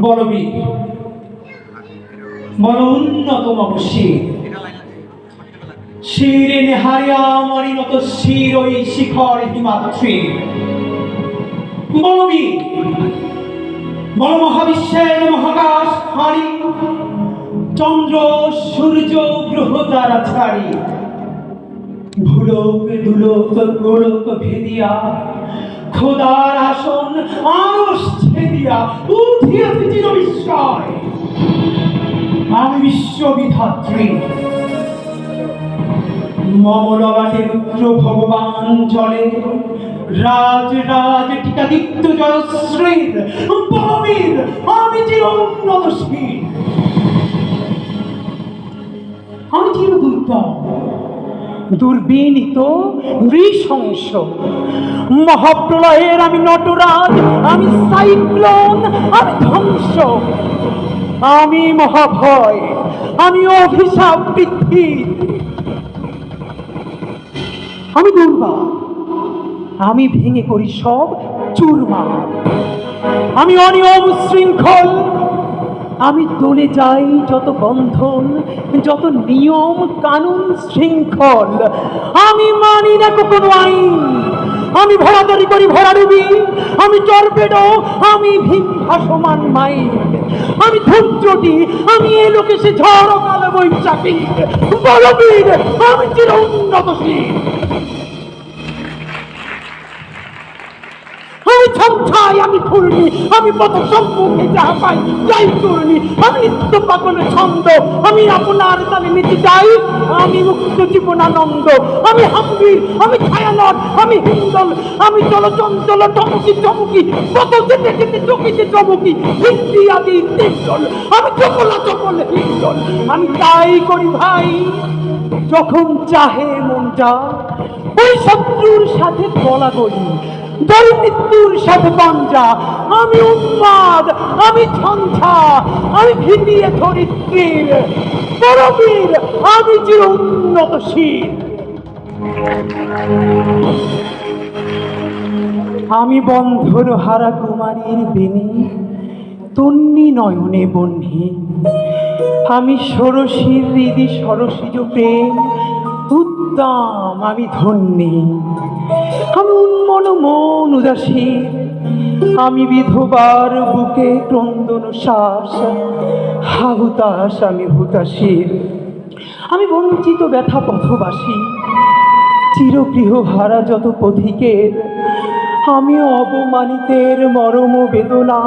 বলবীর বল উন্নতম শির শিরে নেহারিয়া মরিনত শির ওই শিখর হিমাদ্রি বলবীর বল মহাবিশ্বের মহাকাশ হারি চন্দ্র সূর্য গ্রহ তারা ছাড়ি ভুলোক দুলোক গোলক ভেদিয়া খোদার আসন আরশ ছেদিয়া উঠিয়াছে চির বিস্ময় আমি বিশ্ববিধাত্রী মমললাটে রুদ্র ভগবান জলে রাজ রাজ টিকাদিত্য জয়শ্রীর বলবীর আমি চির উন্নতশীল আমি চির দুর্দম দুর্বিনীত নৃশংস মহাপ্রলয়ের আমি নটরাজ আমি সাইক্লোন আমি ধ্বংস আমি মহাভয় আমি অভিশাপ পৃথ্বী আমি দুর্বা আমি ভেঙে করি সব চুরমার আমি অনিয়ম শৃঙ্খল আমি দলে যাই যত বন্ধন যত নিয়ম কানুন শৃঙ্খল আমি মানি না কোনো আইন আমি ভরাতরি করি ভরাডুবি আমি টর্পেডো আমি ভীম ভাসমান মাইন আমি ধূমত্রটি আমি এ লোকে সে ঝড় কালো বৈশাখী বলবীর আমি চির উন্নতশীল আমি ছমছাই আমি ফুলনি আমি পথ সম্মুখে যাহা পাই যাই করনি আমি নিত্য পাগল ছন্দ আমি আপনার তালে নিতে চাই আমি মুক্ত জীবনানন্দ আমি হাম্বির আমি ছায়ানট আমি হিন্দল আমি চলচঞ্চল চমকি চমকি পথ যেতে যেতে চকিতে চমকি হিন্দি আদি তিনজল আমি চকলা চকল হিন্দল আমি তাই করি ভাই যখন চাহে মনটা ওই শত্রুর সাথে গলা করি মৃত্যুর সাথে পাঞ্জা আমি উন্মাদ আমি ঝঞ্ঝা আমি ভিতিয়ে ধরিত্রীর বলবীর আমি চির উন্নতশীল আমি বন্ধন হারা কুমারীর বেণী তন্নি নয়নে বহ্নি আমি ষোড়শীর হৃদি সরসিজ প্রেম উদ্দাম আমি ধন্যী আমি উন্মন মন উদাসী আমি বিধবার বুকে ক্রন্দন শ্বাস হাহুতাস আমি হুতাশীর আমি বঞ্চিত ব্যথা পথবাসী চিরগৃহ হারা যত পথিকের আমি অবমানিতের মরম বেদনা